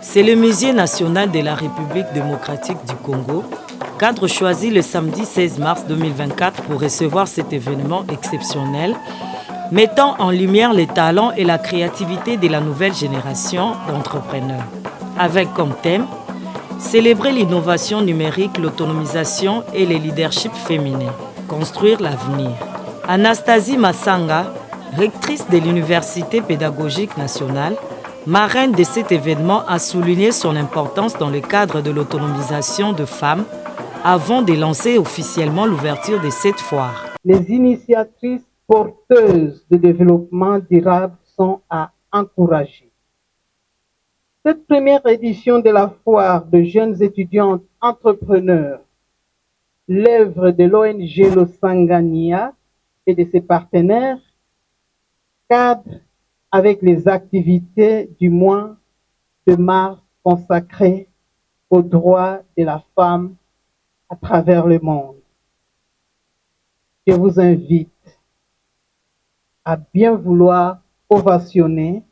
C'est le Musée national de la République démocratique du Congo, cadre choisi le samedi 16 mars 2024 pour recevoir cet événement exceptionnel, mettant en lumière les talents et la créativité de la nouvelle génération d'entrepreneurs. Avec comme thème, célébrer l'innovation numérique, l'autonomisation et le leadership féminin, construire l'avenir. Anastasie Massanga, rectrice de l'Université pédagogique nationale, marraine de cet événement, a souligné son importance dans le cadre de l'autonomisation de femmes avant de lancer officiellement l'ouverture de cette foire. Les initiatrices porteuses de développement durable sont à encourager. Cette première édition de la foire de jeunes étudiantes entrepreneurs, l'œuvre de l'ONG Losangania et de ses partenaires, cadre avec les activités du mois de mars consacré aux droits de la femme à travers le monde. Je vous invite à bien vouloir ovationner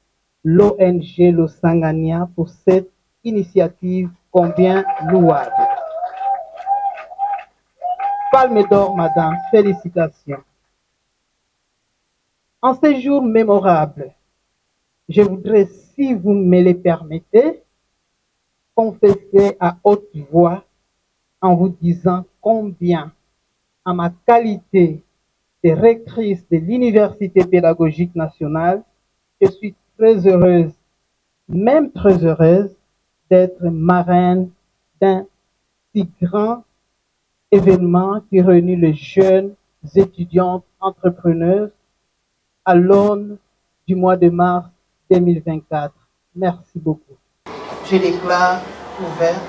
l'ONG Losangania pour cette initiative combien louable. Palme d'or, madame, félicitations. En ces jours mémorables, je voudrais, si vous me le permettez, confesser à haute voix en vous disant combien, à ma qualité de rectrice de l'Université pédagogique nationale, je suis très heureuse, même très heureuse, d'être marraine d'un si grand événement qui réunit les jeunes étudiantes entrepreneuses à l'aune du mois de mars 2024. Merci beaucoup. Je déclare ouverte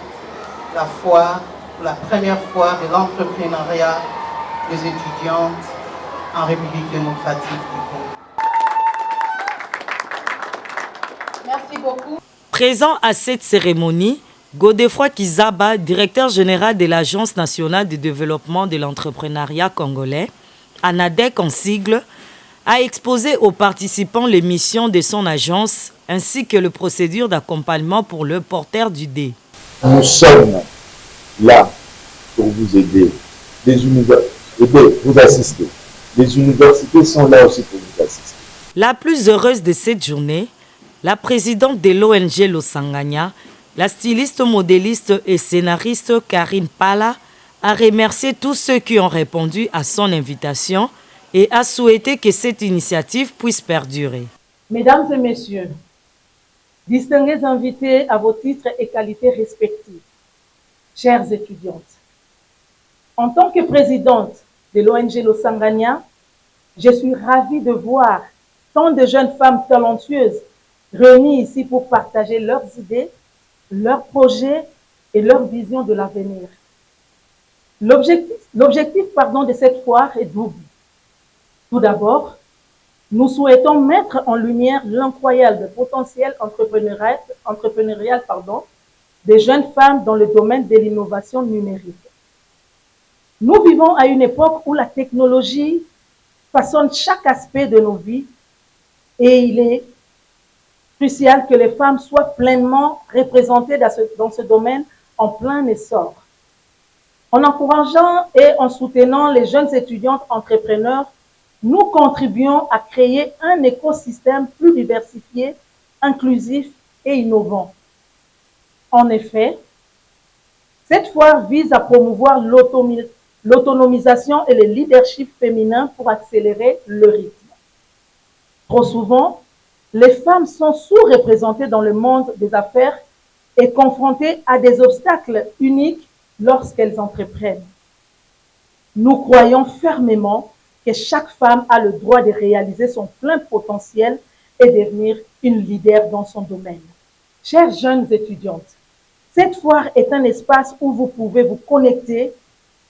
la foire, la première foire de l'entrepreneuriat des étudiantes en République démocratique du Congo. Merci beaucoup. Présent à cette cérémonie, Godefroy Kizaba, directeur général de l'Agence nationale de développement de l'entrepreneuriat congolais, ANADEC en sigle, a exposé aux participants les missions de son agence ainsi que les procédures d'accompagnement pour le porteur du dé. Nous sommes là pour vous aider, vous assister. Les universités sont là aussi pour vous assister. La plus heureuse de cette journée, la présidente de l'ONG Losangania, la styliste, modéliste et scénariste Karine Pala, a remercié tous ceux qui ont répondu à son invitation et a souhaité que cette initiative puisse perdurer. Mesdames et messieurs, distingués invités à vos titres et qualités respectifs, chères étudiantes, en tant que présidente de l'ONG Losangania, je suis ravie de voir tant de jeunes femmes talentueuses réunies ici pour partager leurs idées, leurs projets et leurs visions de l'avenir. L'objectif de cette foire est double. Tout d'abord, nous souhaitons mettre en lumière l'incroyable potentiel entrepreneurial des jeunes femmes dans le domaine de l'innovation numérique. Nous vivons à une époque où la technologie façonne chaque aspect de nos vies et il est crucial que les femmes soient pleinement représentées dans ce domaine en plein essor. En encourageant et en soutenant les jeunes étudiantes entrepreneurs, nous contribuons à créer un écosystème plus diversifié, inclusif et innovant. En effet, cette foire vise à promouvoir l'autonomisation et le leadership féminin pour accélérer le rythme. Trop souvent, les femmes sont sous-représentées dans le monde des affaires et confrontées à des obstacles uniques lorsqu'elles entreprennent. Nous croyons fermement que chaque femme a le droit de réaliser son plein potentiel et devenir une leader dans son domaine. Chères jeunes étudiantes, cette foire est un espace où vous pouvez vous connecter,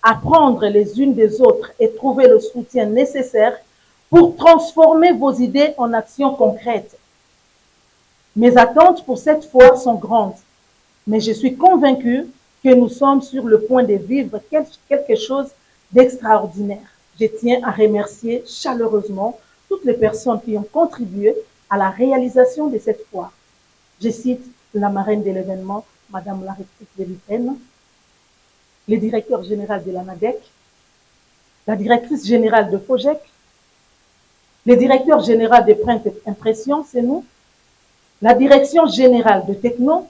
apprendre les unes des autres et trouver le soutien nécessaire pour transformer vos idées en actions concrètes. Mes attentes pour cette foire sont grandes, mais je suis convaincue que nous sommes sur le point de vivre quelque chose d'extraordinaire. Je tiens à remercier chaleureusement toutes les personnes qui ont contribué à la réalisation de cette foire. Je cite la marraine de l'événement, Madame la rectrice de l'UPEN, le directeur général de l'ANADEC, la directrice générale de FOGEC, le directeur général de Print Impression, c'est nous, la direction générale de Techno,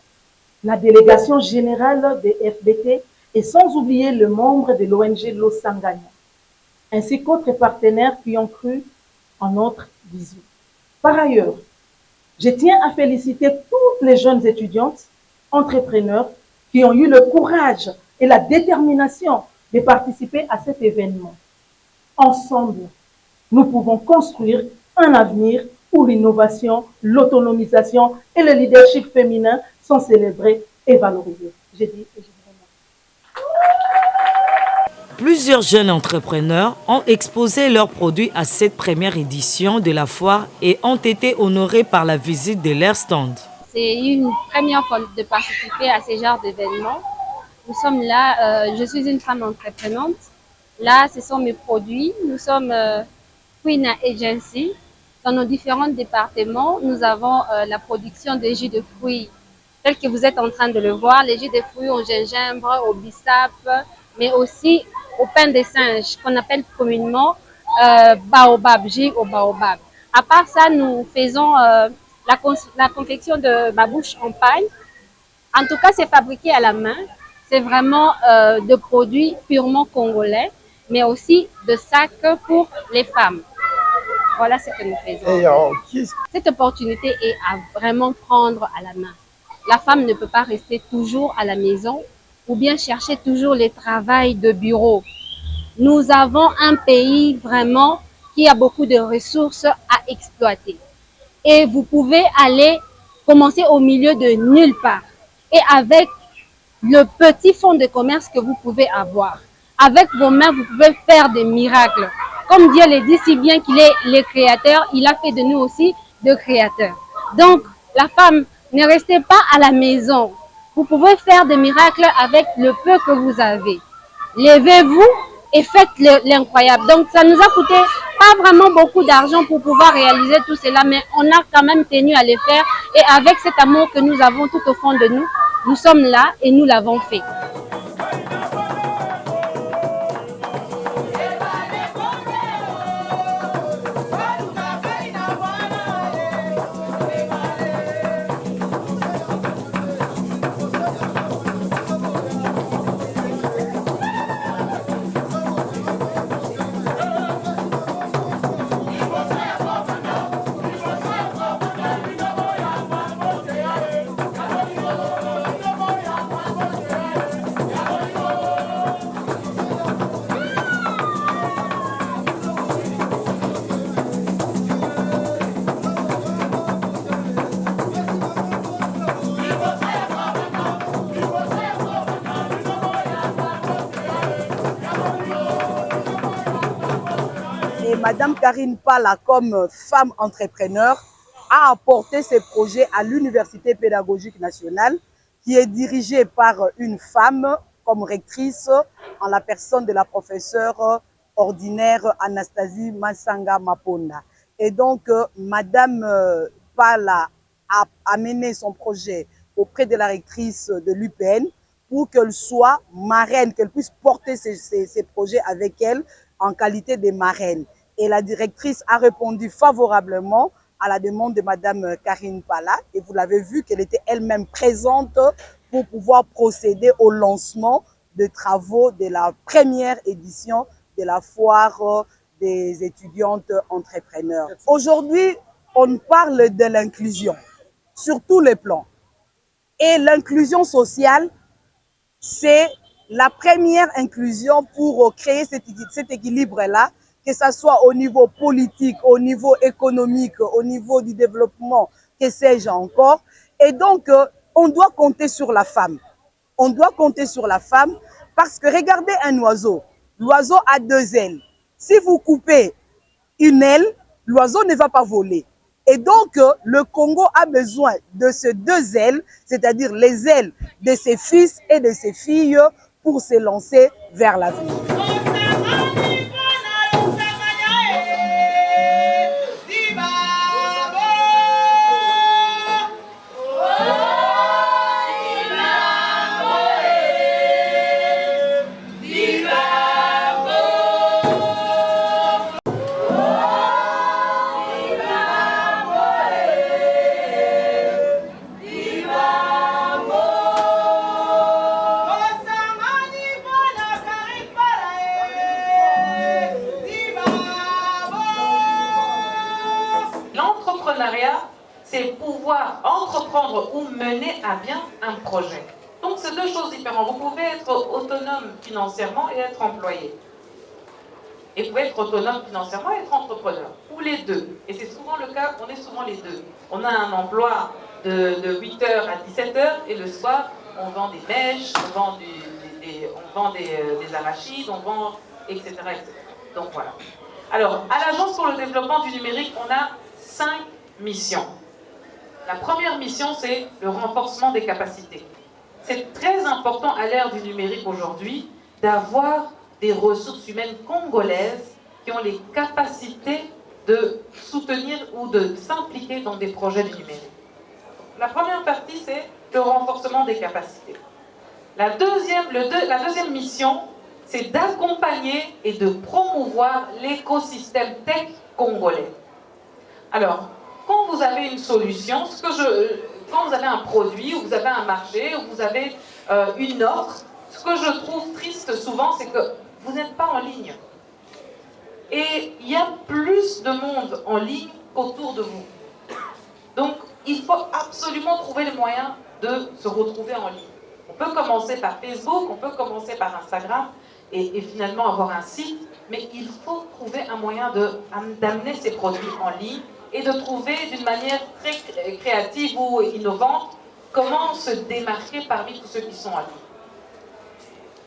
la délégation générale de FBT et sans oublier le membre de l'ONG Losanganya, ainsi qu'autres partenaires qui ont cru en notre vision. Par ailleurs, je tiens à féliciter toutes les jeunes étudiantes, entrepreneurs qui ont eu le courage et la détermination de participer à cet événement. Ensemble, nous pouvons construire un avenir où l'innovation, l'autonomisation et le leadership féminin sont célébrés et valorisés. J'ai dit et je vous remercie. Plusieurs jeunes entrepreneurs ont exposé leurs produits à cette première édition de la foire et ont été honorés par la visite de leur stand. C'est une première fois de participer à ce genre d'événement. Nous sommes là, je suis une femme entreprenante. Là, ce sont mes produits. Nous sommes Queen Agency. Dans nos différents départements, nous avons la production de jus de fruits, tel que vous êtes en train de le voir, les jus de fruits au gingembre, au bissap, mais aussi au pain de singe, qu'on appelle communément baobab, jus au baobab. À part ça, nous faisons la confection de babouches en paille. En tout cas, c'est fabriqué à la main. C'est vraiment de produits purement congolais, mais aussi de sacs pour les femmes. Voilà ce que nous faisons. Cette opportunité est à vraiment prendre à la main. La femme ne peut pas rester toujours à la maison ou bien chercher toujours le travail de bureau. Nous avons un pays vraiment qui a beaucoup de ressources à exploiter. Et vous pouvez aller commencer au milieu de nulle part. Et avec le petit fonds de commerce que vous pouvez avoir, avec vos mains, vous pouvez faire des miracles. Comme Dieu le dit si bien qu'il est le créateur, il a fait de nous aussi de créateurs. Donc, la femme, ne restez pas à la maison. Vous pouvez faire des miracles avec le peu que vous avez. Levez-vous et faites l'incroyable. Donc, ça nous a coûté pas vraiment beaucoup d'argent pour pouvoir réaliser tout cela, mais on a quand même tenu à le faire. Et avec cet amour que nous avons tout au fond de nous, nous sommes là et nous l'avons fait. Madame Karine Pala, comme femme entrepreneur, a apporté ses projets à l'Université pédagogique nationale, qui est dirigée par une femme comme rectrice, en la personne de la professeure ordinaire Anastasie Massanga Maponda. Et donc, Madame Pala a amené son projet auprès de la rectrice de l'UPN pour qu'elle soit marraine, qu'elle puisse porter ses projets avec elle en qualité de marraine. Et la directrice a répondu favorablement à la demande de Madame Karine Pala. Et vous l'avez vu qu'elle était elle-même présente pour pouvoir procéder au lancement des travaux de la première édition de la foire des étudiantes entrepreneurs. Aujourd'hui, on parle de l'inclusion sur tous les plans. Et l'inclusion sociale, c'est la première inclusion pour créer cet équilibre-là, que ce soit au niveau politique, au niveau économique, au niveau du développement, que sais-je encore. Et donc, on doit compter sur la femme. On doit compter sur la femme parce que regardez un oiseau. L'oiseau a deux ailes. Si vous coupez une aile, l'oiseau ne va pas voler. Et donc, le Congo a besoin de ces deux ailes, c'est-à-dire les ailes de ses fils et de ses filles pour se lancer vers l'avenir. mener à bien un projet. Donc, c'est deux choses différentes. Vous pouvez être autonome financièrement et être employé. Et vous pouvez être autonome financièrement et être entrepreneur. Ou les deux. Et c'est souvent le cas, on est souvent les deux. On a un emploi de 8h à 17h et le soir, on vend des mèches, on vend, des arachides, on vend, etc., etc. Donc voilà. Alors, à l'Agence pour le développement du numérique, on a 5 missions. La première mission, c'est le renforcement des capacités. C'est très important à l'ère du numérique aujourd'hui d'avoir des ressources humaines congolaises qui ont les capacités de soutenir ou de s'impliquer dans des projets du numérique. La première partie, c'est le renforcement des capacités. La deuxième mission, c'est d'accompagner et de promouvoir l'écosystème tech congolais. Alors, quand vous avez une solution, quand vous avez un produit, ou vous avez un marché, ou vous avez une offre, ce que je trouve triste souvent, c'est que vous n'êtes pas en ligne. Et il y a plus de monde en ligne qu'autour de vous. Donc, il faut absolument trouver le moyen de se retrouver en ligne. On peut commencer par Facebook, on peut commencer par Instagram, et finalement avoir un site, mais il faut trouver un moyen d'amener ces produits en ligne et de trouver d'une manière très créative ou innovante comment se démarquer parmi tous ceux qui sont en ligne.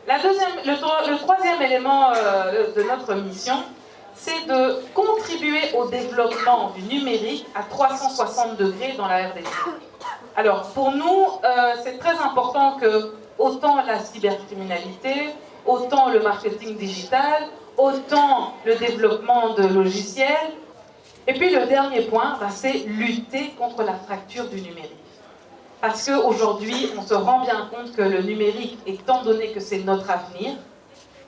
Le troisième élément de notre mission, c'est de contribuer au développement du numérique à 360 degrés dans la RDC. Alors, pour nous, c'est très important que autant la cybercriminalité, autant le marketing digital, autant le développement de logiciels. Et puis le dernier point, c'est lutter contre la fracture du numérique. Parce qu'aujourd'hui, on se rend bien compte que le numérique, étant donné que c'est notre avenir,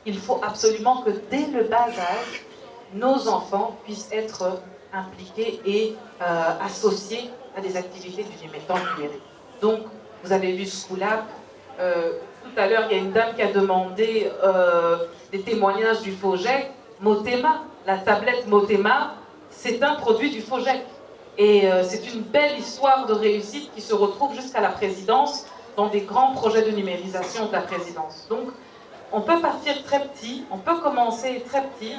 il faut absolument que dès le bas âge, nos enfants puissent être impliqués et associés à des activités dans le numérique. Donc, vous avez vu Schoolab. Tout à l'heure, il y a une dame qui a demandé des témoignages du FOGEC. Motema, la tablette Motema, c'est un produit du FOGEC. Et c'est une belle histoire de réussite qui se retrouve jusqu'à la présidence dans des grands projets de numérisation de la présidence. Donc, on peut partir très petit, on peut commencer très petit.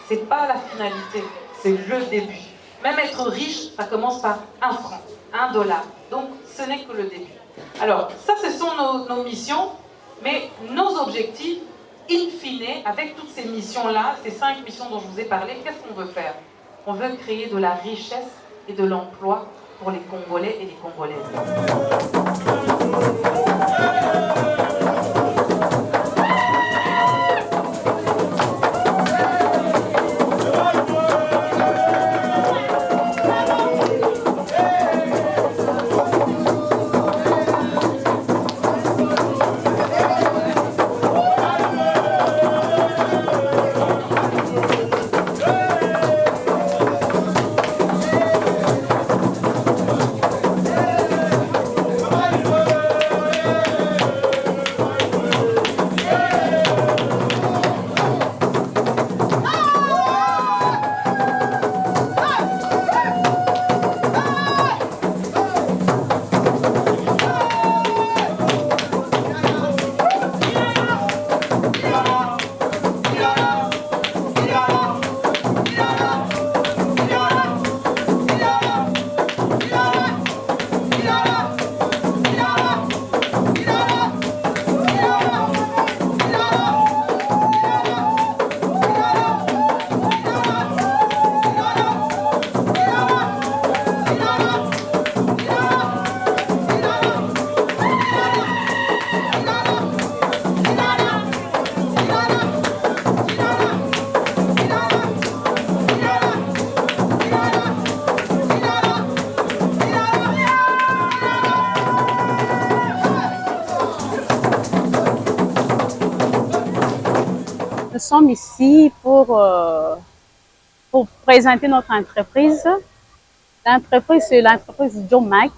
C'est pas la finalité, c'est le début. Même être riche, ça commence par 1 franc, $1. Donc, ce n'est que le début. Alors, ça, ce sont nos missions, mais nos objectifs, in fine, avec toutes ces missions-là, ces 5 missions dont je vous ai parlé, qu'est-ce qu'on veut faire? On veut créer de la richesse et de l'emploi pour les Congolais et les Congolaises. Nous sommes ici pour présenter notre entreprise. L'entreprise, c'est l'entreprise Jomac.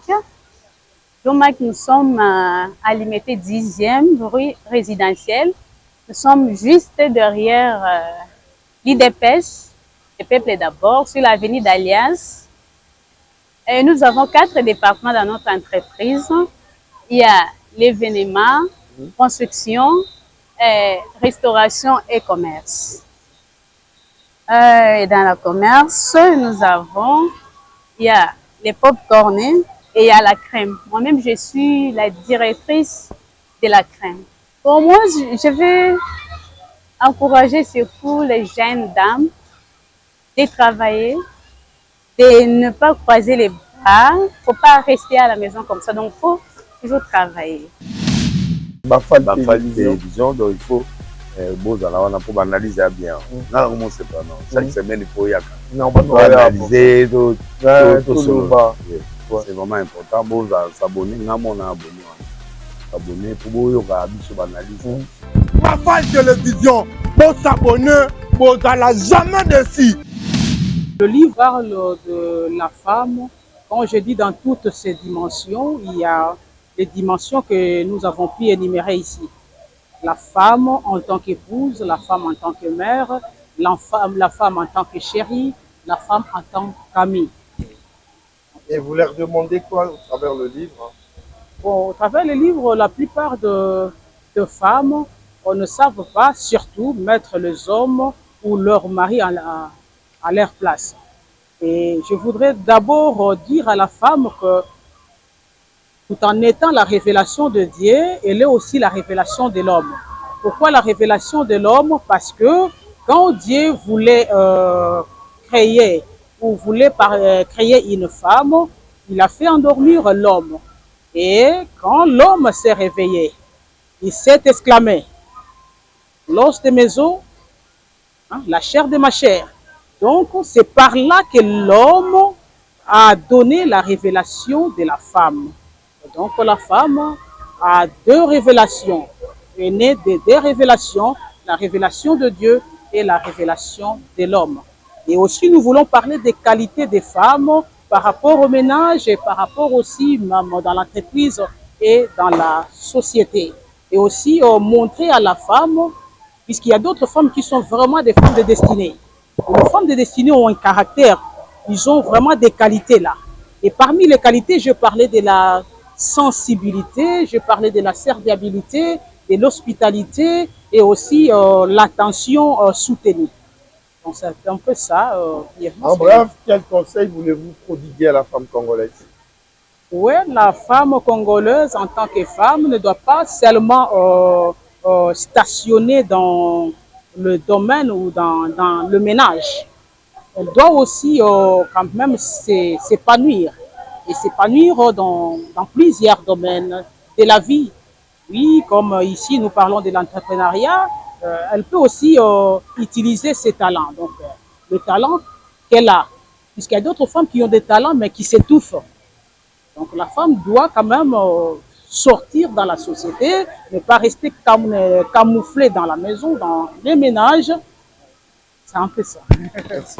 Jomac, nous sommes à l'IMT 10e, rue résidentielle. Nous sommes juste derrière l'IDPS, le peuple d'abord, sur l'avenue d'Alliance. Et nous avons 4 départements dans notre entreprise. Il y a l'événement, construction, restauration et commerce. Et dans le commerce, il y a les pop-corn et il y a la crème. Moi-même, je suis la directrice de la crème. Pour moi, je vais encourager surtout les jeunes dames de travailler, de ne pas croiser les bras. Il ne faut pas rester à la maison comme ça. Donc, il faut toujours travailler. Télévision, donc il faut pour analyser bien. Chaque semaine, il faut y analyser, c'est vraiment important. Bon, s'abonner, abonner pour analyser. Rafale Télévision, pour s'abonner, pour n'allez jamais dessus. Le livre parle de la femme. Quand je dis dans toutes ses dimensions, il y a les dimensions que nous avons pu énumérer ici. La femme en tant qu'épouse, la femme en tant que mère, la femme en tant que chérie, la femme en tant qu'amie. Et vous leur demandez quoi au travers le livre? Bon, au travers le livre, la plupart de femmes ne savent pas surtout mettre les hommes ou leur mari à leur place. Et je voudrais d'abord dire à la femme que tout en étant la révélation de Dieu, elle est aussi la révélation de l'homme. Pourquoi la révélation de l'homme? Parce que quand Dieu voulait créer ou voulait créer une femme, il a fait endormir l'homme. Et quand l'homme s'est réveillé, il s'est exclamé, l'os de mes os, la chair de ma chair. Donc c'est par là que l'homme a donné la révélation de la femme. Donc la femme a 2 révélations, est née de 2 révélations, la révélation de Dieu et la révélation de l'homme. Et aussi nous voulons parler des qualités des femmes par rapport au ménage et par rapport aussi même dans l'entreprise et dans la société. Et aussi montrer à la femme, puisqu'il y a d'autres femmes qui sont vraiment des femmes de destinée. Les femmes de destinée ont un caractère, ils ont vraiment des qualités là. Et parmi les qualités, je parlais de la sensibilité, je parlais de la serviabilité, de l'hospitalité et aussi l'attention soutenue. Donc c'est un peu ça. En bref, quel conseil voulez-vous prodiguer à la femme congolaise? Oui, la femme congolaise en tant que femme ne doit pas seulement stationner dans le domaine ou dans le ménage. Elle doit aussi quand même s'épanouir. Et s'épanouir dans plusieurs domaines de la vie. Oui, comme ici nous parlons de l'entrepreneuriat, elle peut aussi utiliser ses talents. Donc le talent qu'elle a, puisqu'il y a d'autres femmes qui ont des talents mais qui s'étouffent. Donc la femme doit quand même sortir dans la société, ne pas rester camouflée dans la maison, dans les ménages. C'est un peu ça. Merci.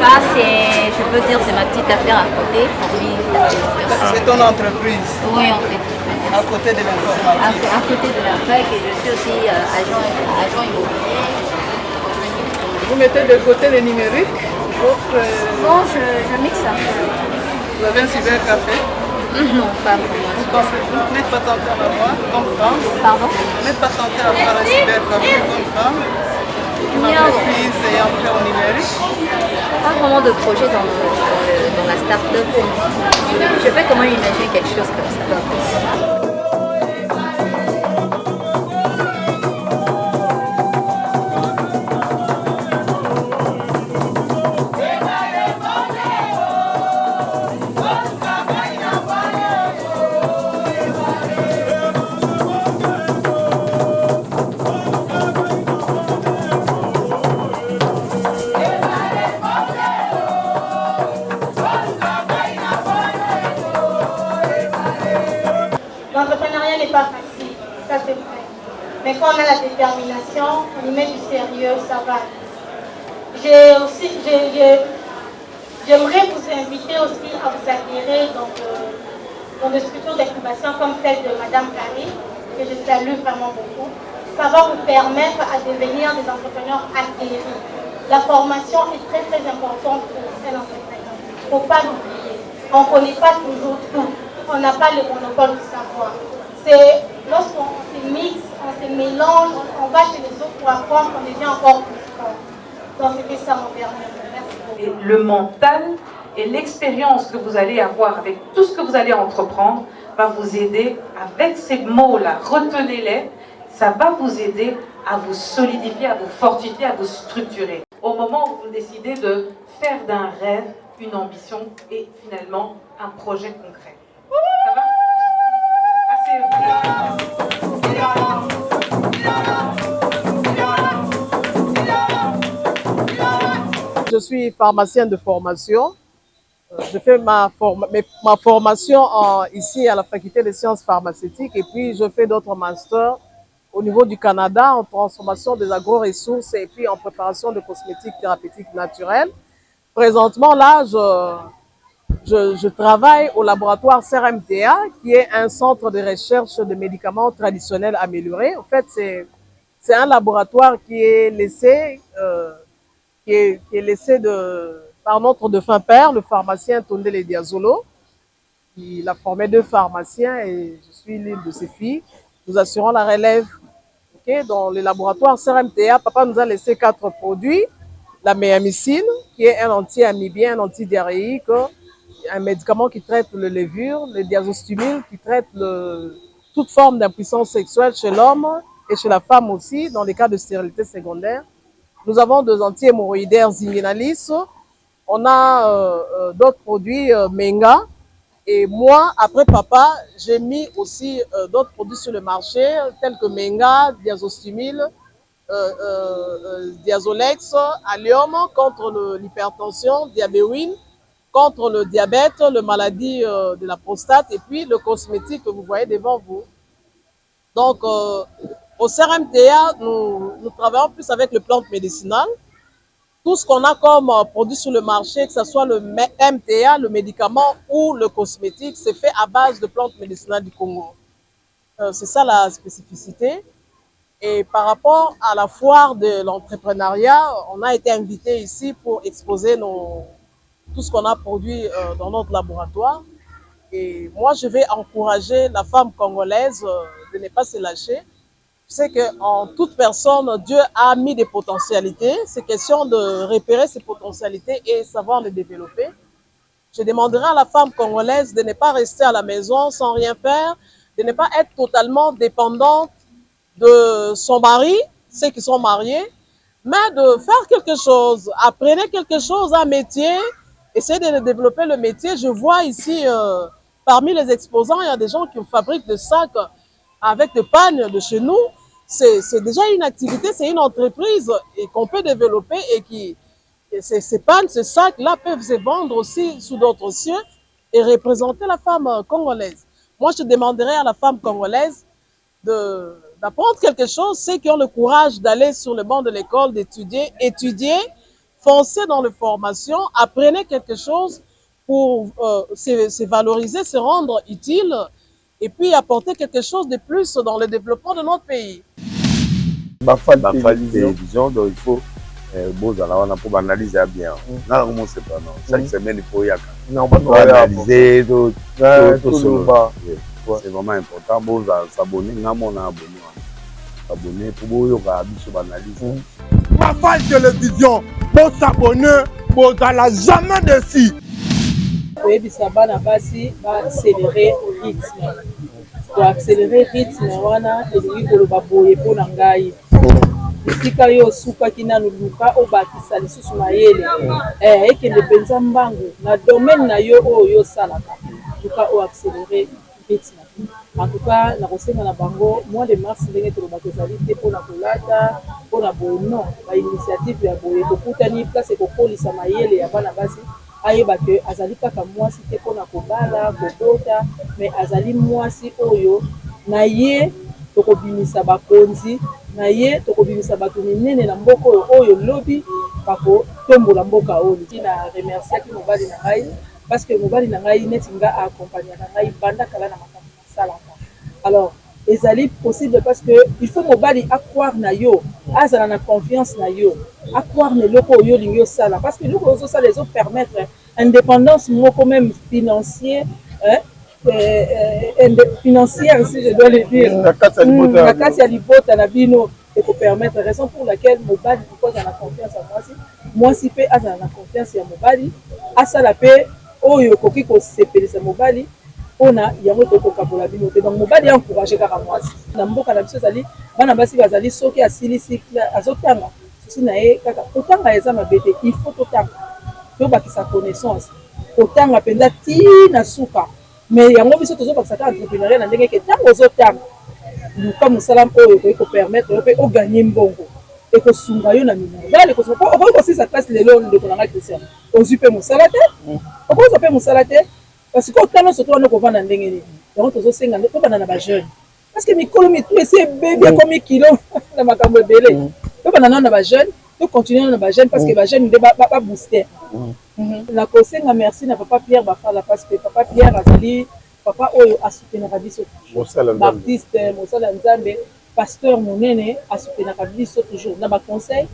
Ça, je peux dire, c'est ma petite affaire à côté. C'est ton entreprise? Oui, en fait. À côté de l'informatique? À côté de la fac, et je suis aussi agent immobilier. Vous mettez de côté le numérique? Bon, je mixe un peu. Vous avez un cybercafé? Non, pas pour moi. Vous n'êtes pas tenté à avoir comme femme? Pardon? Vous n'êtes pas tenté à avoir un cybercafé comme femme? entreprise et entrer au numérique. Pas vraiment de projet dans la start-up. Je peux comment imaginer quelque chose comme ça. L'entrepreneuriat n'est pas facile, ça c'est vrai. Mais quand on a la détermination, on y met du sérieux, ça va. J'aimerais vous inviter aussi à vous adhérer dans des structures d'incubation comme celle de Madame Carrie, que je salue vraiment beaucoup. Ça va vous permettre à devenir des entrepreneurs acquéris. La formation est très très importante pour un entrepreneur. Il ne faut pas l'oublier. On ne connaît pas toujours tout. On n'a pas le monopole du savoir. C'est lorsqu'on se mixe, on se mélange, on va chez les autres pour apprendre, on devient encore plus fort. Donc c'était ça mon dernier mot. Merci beaucoup. Et le mental et l'expérience que vous allez avoir avec tout ce que vous allez entreprendre va vous aider avec ces mots-là. Retenez-les, ça va vous aider à vous solidifier, à vous fortifier, à vous structurer. Au moment où vous décidez de faire d'un rêve une ambition et finalement un projet concret. Ça va? Je suis pharmacienne de formation. Je fais ma formation ici à la faculté des sciences pharmaceutiques et puis je fais d'autres masters au niveau du Canada en transformation des agro-ressources et puis en préparation de cosmétiques thérapeutiques naturelles. Présentement, là, je travaille au laboratoire CRMTA, qui est un centre de recherche de médicaments traditionnels améliorés. En fait, c'est un laboratoire qui est laissé, par notre défunt père, le pharmacien Tondele Diazolo. Il a formé 2 pharmaciens et je suis l'une de ses filles. Nous assurons la relève. Okay, dans le laboratoire CRMTA, papa nous a laissé 4 produits. La méamycine, qui est un anti-amibien, un antidiarrhéique, un médicament qui traite le levure, le diazostimule qui traite toute forme d'impuissance sexuelle chez l'homme et chez la femme aussi, dans les cas de stérilité secondaire. Nous avons 2 anti-hémorroïdaires Ziminalis. On a d'autres produits Menga. Et moi, après papa, j'ai mis aussi d'autres produits sur le marché, tels que Menga, diazostimule, Diazolex, Allium contre l'hypertension, Diabéwine, contre le diabète, la maladie de la prostate et puis le cosmétique que vous voyez devant vous. Donc, au CRMTA, nous travaillons plus avec les plantes médicinales. Tout ce qu'on a comme produit sur le marché, que ce soit le MTA, le médicament ou le cosmétique, c'est fait à base de plantes médicinales du Congo. C'est ça la spécificité. Et par rapport à la foire de l'entrepreneuriat, on a été invité ici pour exposer tout ce qu'on a produit dans notre laboratoire. Et moi, je vais encourager la femme congolaise de ne pas se lâcher. Je sais qu'en toute personne, Dieu a mis des potentialités. C'est question de repérer ces potentialités et savoir les développer. Je demanderai à la femme congolaise de ne pas rester à la maison sans rien faire, de ne pas être totalement dépendante de son mari, ceux qui sont mariés, mais de faire quelque chose. Apprenez quelque chose, un métier, essayez de développer le métier. Je vois ici, parmi les exposants, il y a des gens qui fabriquent des sacs avec des pagnes de chez nous. C'est déjà une activité, c'est une entreprise et qu'on peut développer et ces pagnes, ces sacs-là peuvent se vendre aussi sous d'autres cieux et représenter la femme congolaise. Moi, je demanderais à la femme congolaise d'apprendre quelque chose, ceux qui ont le courage d'aller sur le banc de l'école, d'étudier, foncez dans les formations, apprenez quelque chose pour se valoriser, se rendre utile et puis apporter quelque chose de plus dans le développement de notre pays. Vision, donc il faut pour analyser bien. Chaque semaine, il faut y analyser, c'est vraiment important. Bon, s'abonner, s'abonner pour boyoka biso analyse. Rafale Télévision, pour s'abonner, pour n'allez jamais déçu. koyebisa bana basi accélérer rythme koaccélérer rythme wana elingi koloba boye mpo na ngai esika yo osukaki nanu luka obakisa lisusu mayele ekende mpenza mbangu na domaine na yo oyo yosalaka luka oaccélérer rythme. En tout cas nakosenga na bango mois de mars ndenge tolobaka ezali te mpona kolata mpona boye non bainitiative ya boye tokutani place ekokolisa mayele ya bana basi ayeba ke azali kaka mwasi te mpona kobala kobota mais azali mwasi oyo na ye tokobimisa bakonzi na ye tokobimisa bato minene na mboka oyo lobi bakotombola mboka oyo. Na remerciaki mobali na ngai parce que mobali na ngai neti nga accompagner na ngai banda kala na makambo nasalaka. Alors ezali possible parce que il faut mobali akroire na yo azala na confiance na yo akroire na eloko oyo olingi osala parce que eloko ozosala ezopermettre indépendance moko même financière financière si je dois le dire na kati ya libota na bino ekopermettre raison pour laquelle mobali because azala na confiance ya mwasi mpe azala na confiance ya mobali asala mpe oyo okoki kosepelisa mobali mpona yango tokokabola bino te. Donc mobali encourage kaka mwasi na mboka na biso ezali bana basi bazali soki asili cycle azotanga susi na ye kaka kotanga eza mabe te il faut totanga tobakisa connaissance kotanga mpenza ntina suka mais yango biso tozobakisaka entrepreneuria na ndenge ke ntango ozotanga luka mosala oyo okoki kopermettre yo mpe oganye mbongo ekosunga yo na minardale okoki kosisa classe lelo ndeko na ngai Christian ozwi mpe mosala te okozwa mpe mosala te parce que otala soto wana okovanda ndenge nini yango tozosenga tobanda na bajeune parce que mikolo mitu esi ebebi ekomi kilo na makambo ebele tobanda nano na bajeune tocontinue na bajeune parce que bajeune nde babooster. Nakosenga merci na papa Pierre Bafala parce que papa Pierre azali papa oyo asoutenaka biso baptiste mosala nzambe pasteur monene asoutenaka biso toujours na baconseil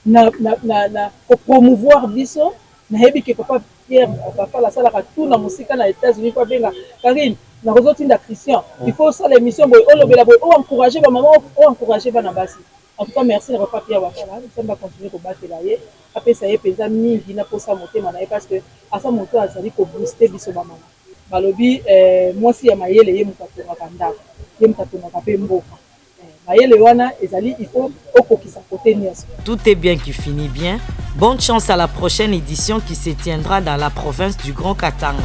na kopromouvoir biso nayebi ke papa Pierre Bafala asalaka tout na mosika na États-Unis po abenga Karine nakozotinda Christian il faut osala émission boye olobela boye oencourage bamama oencourage bana basi. En tout cas merci na papa Pierre Bafala nzambe akontinue kobatela ye apesa ye mpenza mingi na posa motema na ye parce que asa moto azali kobooste biso bamama balobi mwasi ya mayele ye moto atongaka ndako ye moto atongaka mpe mboka mayele wana ezali il faut okokisa kote nyonso. Tout est bien qui finit bien. Bonne chance à la prochaine édition qui se tiendra dans la province du Grand Katanga.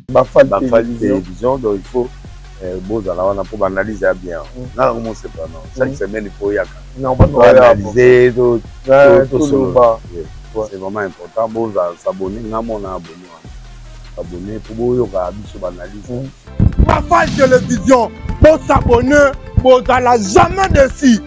Bafale télévision, donc il faut pour analyser bien. Non, c'est pas non. Chaque semaine, il faut y aller. Non, analyser, c'est vraiment important. Bon, s'abonner, non, on a abonné. Abonner pour y aller, analyser. Bafale télévision, pour s'abonner, bozala jamais déçu.